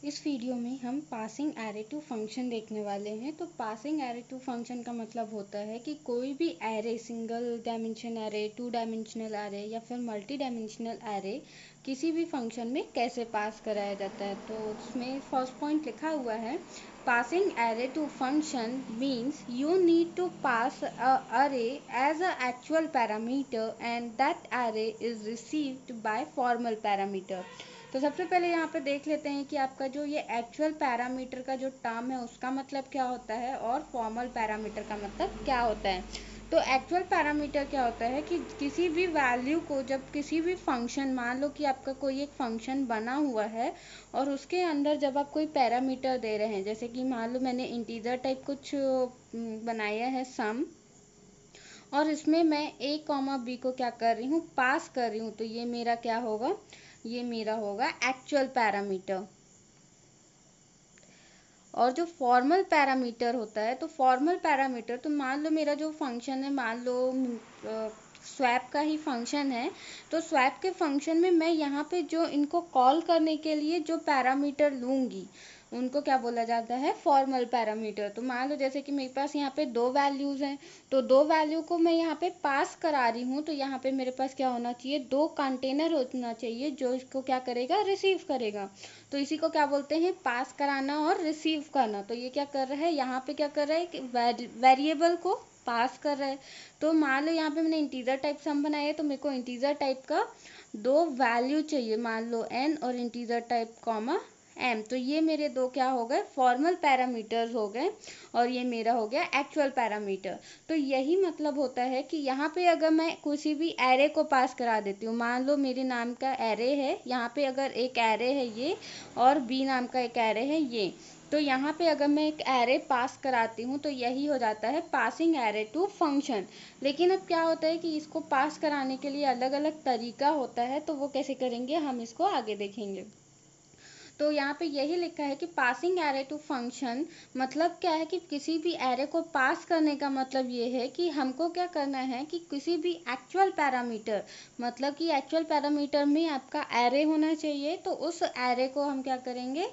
इस वीडियो में हम पासिंग एरे टू फंक्शन देखने वाले हैं। तो पासिंग एरे टू फंक्शन का मतलब होता है कि कोई भी array, single dimension array, two dimensional array या फिर मल्टी डायमेंशनल एरे किसी भी फंक्शन में कैसे पास कराया जाता है। तो उसमें फर्स्ट पॉइंट लिखा हुआ है, passing array to function means you need to pass a array as a actual parameter and that array is received by formal parameter। तो सबसे पहले यहाँ पे देख लेते हैं कि आपका जो ये एक्चुअल पैरामीटर का जो टर्म है उसका मतलब क्या होता है और फॉर्मल पैरामीटर का मतलब क्या होता है। तो एक्चुअल पैरामीटर क्या होता है कि किसी भी वैल्यू को जब किसी भी फंक्शन, मान लो कि आपका कोई एक फंक्शन बना हुआ है और उसके अंदर जब आप कोई पैरामीटर दे रहे हैं, जैसे कि मान लो मैंने इंटीजर टाइप कुछ बनाया है सम, और इसमें मैं a कॉमा b को क्या कर रही हूँ, पास कर रही हूँ, तो ये मेरा क्या होगा, ये मेरा होगा एक्चुअल पैरामीटर। और जो फॉर्मल पैरामीटर होता है, तो फॉर्मल पैरामीटर, तो मान लो मेरा जो फंक्शन है, मान लो स्वैप का ही फंक्शन है, तो स्वैप के फंक्शन में मैं यहाँ पे जो इनको कॉल करने के लिए जो पैरामीटर लूँगी उनको क्या बोला जाता है, फॉर्मल पैरामीटर। तो मान लो जैसे कि मेरे पास यहाँ पे दो वैल्यूज़ हैं, तो दो वैल्यू को मैं यहाँ पे पास करा रही हूँ, तो यहाँ पे मेरे पास क्या होना चाहिए, दो कंटेनर होना चाहिए जो इसको क्या करेगा, रिसीव करेगा। तो इसी को क्या बोलते हैं, पास कराना और रिसीव करना। तो ये क्या कर रहा है, यहाँ पे क्या कर रहा है कि वेरिएबल को पास कर रहा है। तो मान लो यहाँ पे मैंने इंटीजर टाइप सम बनाया है, तो मेरे को इंटीजर टाइप का दो वैल्यू चाहिए, मान लो n और इंटीजर टाइप कॉमा m। तो ये मेरे दो क्या हो गए, फॉर्मल पैरामीटर्स हो गए, और ये मेरा हो गया एक्चुअल पैरामीटर। तो यही मतलब होता है कि यहाँ पे अगर मैं किसी भी एरे को पास करा देती हूँ, मान लो मेरे नाम का एरे है, यहाँ पे अगर एक एरे है ये और b नाम का एक एरे है ये, तो यहाँ पे अगर मैं एक एरे पास कराती हूँ तो यही हो जाता है पासिंग एरे टू फंक्शन। लेकिन अब क्या होता है कि इसको पास कराने के लिए अलग अलग तरीका होता है, तो वो कैसे करेंगे हम इसको आगे देखेंगे। तो यहाँ पे यही लिखा है कि पासिंग एरे टू फंक्शन मतलब क्या है कि किसी भी एरे को पास करने का मतलब ये है कि हमको क्या करना है कि किसी भी एक्चुअल पैरामीटर, मतलब कि एक्चुअल पैरामीटर में आपका एरे होना चाहिए, तो उस एरे को हम क्या करेंगे,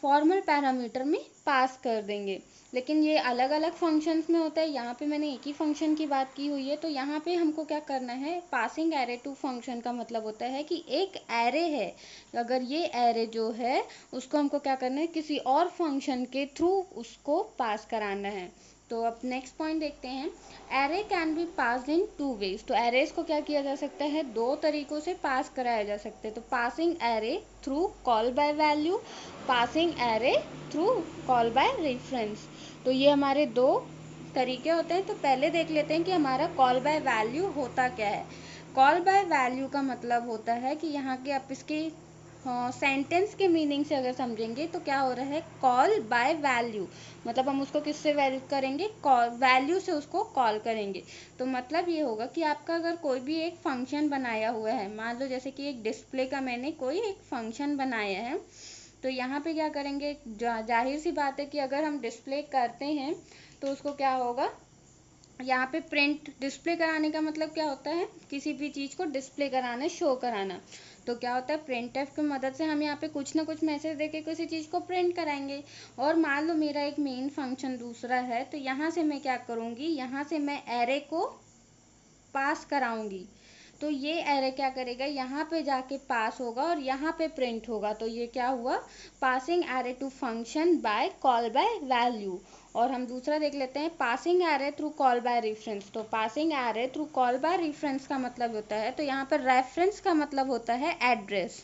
फॉर्मल पैरामीटर में पास कर देंगे। लेकिन ये अलग अलग फंक्शंस में होता है, यहाँ पे मैंने एक ही फंक्शन की बात की हुई है। तो यहाँ पे हमको क्या करना है, पासिंग एरे टू फंक्शन का मतलब होता है कि एक एरे है, अगर ये एरे जो है उसको हमको क्या करना है, किसी और फंक्शन के थ्रू उसको पास कराना है। तो अब नेक्स्ट पॉइंट देखते हैं, array can be passed in two ways. तो एरेज को क्या किया जा सकता है, दो तरीकों से पास कराया जा सकता है। तो passing array through call by value, passing array through call by reference. तो ये हमारे दो तरीके होते हैं। तो पहले देख लेते हैं कि हमारा कॉल बाय वैल्यू होता क्या है। कॉल बाय वैल्यू का मतलब होता है कि यहाँ के आप इसके सेंटेंस के मीनिंग से अगर समझेंगे तो क्या हो रहा है, कॉल बाय वैल्यू, मतलब हम उसको किससे वैल्यू करेंगे, कॉल वैल्यू से उसको कॉल करेंगे। तो मतलब ये होगा कि आपका अगर कोई भी एक फंक्शन बनाया हुआ है, मान लो जैसे कि एक डिस्प्ले का मैंने कोई एक फंक्शन बनाया है, तो यहाँ पे क्या करेंगे, जाहिर सी बात है कि अगर हम डिस्प्ले करते हैं तो उसको क्या होगा, यहाँ पे प्रिंट डिस्प्ले कराने का मतलब क्या होता है, किसी भी चीज़ को डिस्प्ले कराना, शो कराना। तो क्या होता है, प्रिंट एफ की मदद से हम यहाँ पे कुछ ना कुछ मैसेज देके किसी चीज़ को प्रिंट कराएंगे। और मान लो मेरा एक मेन फंक्शन दूसरा है, तो यहाँ से मैं क्या करूँगी, यहाँ से मैं एरे को पास कराऊंगी। तो ये एरे क्या करेगा, यहाँ पे जाके पास होगा और यहाँ पे प्रिंट होगा। तो ये क्या हुआ, passing array to function by call by value. और हम दूसरा देख लेते हैं, passing array through call by reference. तो passing array through call by reference का मतलब होता है, तो यहाँ पर रेफरेंस का मतलब होता है एड्रेस।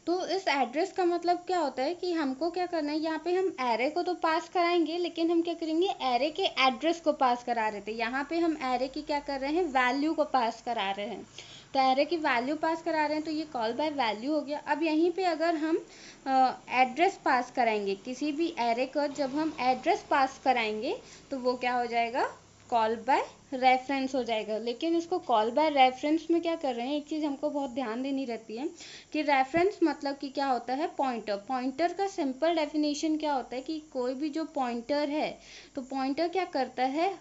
तो इस एड्रेस का मतलब क्या होता है कि हमको क्या करना है, यहाँ पे हम एरे को तो पास कराएंगे, लेकिन हम क्या करेंगे, एरे के एड्रेस को पास करा रहे थे। यहाँ पे हम एरे की क्या कर रहे हैं, वैल्यू को पास करा रहे हैं। तो एरे की वैल्यू पास करा रहे हैं, तो ये कॉल बाय वैल्यू हो गया। अब यहीं पे अगर हम एड्रेस पास कराएंगे किसी भी एरे को, जब हम एड्रेस पास कराएंगे तो वो क्या हो जाएगा, कॉल बाय रेफरेंस हो जाएगा। लेकिन इसको कॉल बाय रेफरेंस में क्या कर रहे हैं, एक चीज़ हमको बहुत ध्यान देनी रहती है कि रेफरेंस मतलब कि क्या होता है, पॉइंटर। पॉइंटर का सिंपल डेफिनेशन क्या होता है कि कोई भी जो पॉइंटर है, तो पॉइंटर क्या करता है,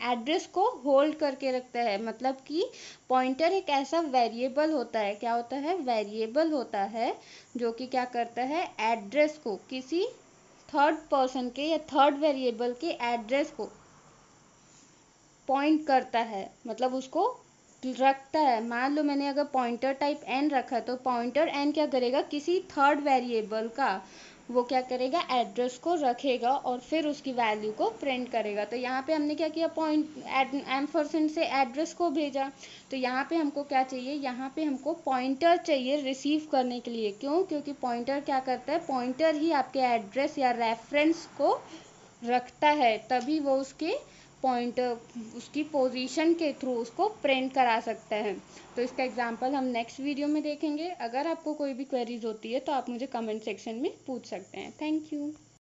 एड्रेस को होल्ड करके रखता है। मतलब कि पॉइंटर एक ऐसा वेरिएबल होता है, क्या होता है, वेरिएबल होता है, जो कि क्या करता है, एड्रेस को, किसी थर्ड पर्सन के या थर्ड वेरिएबल के एड्रेस को पॉइंट करता है, मतलब उसको रखता है। मान लो मैंने अगर पॉइंटर टाइप एन रखा तो पॉइंटर एन क्या करेगा, किसी थर्ड वेरिएबल का वो क्या करेगा, एड्रेस को रखेगा और फिर उसकी वैल्यू को प्रिंट करेगा। तो यहाँ पे हमने क्या किया, एम्परसेंड से एड्रेस को भेजा। तो यहाँ पे हमको क्या चाहिए, यहाँ पे हमको पॉइंटर चाहिए रिसीव करने के लिए। क्यों, क्योंकि पॉइंटर क्या करता है, पॉइंटर ही आपके एड्रेस या रेफरेंस को रखता है, तभी वो उसके पॉइंटर, उसकी पोजीशन के थ्रू उसको प्रिंट करा सकता है। तो इसका एग्जांपल हम नेक्स्ट वीडियो में देखेंगे। अगर आपको कोई भी क्वेरीज होती है तो आप मुझे कमेंट सेक्शन में पूछ सकते हैं। Thank you.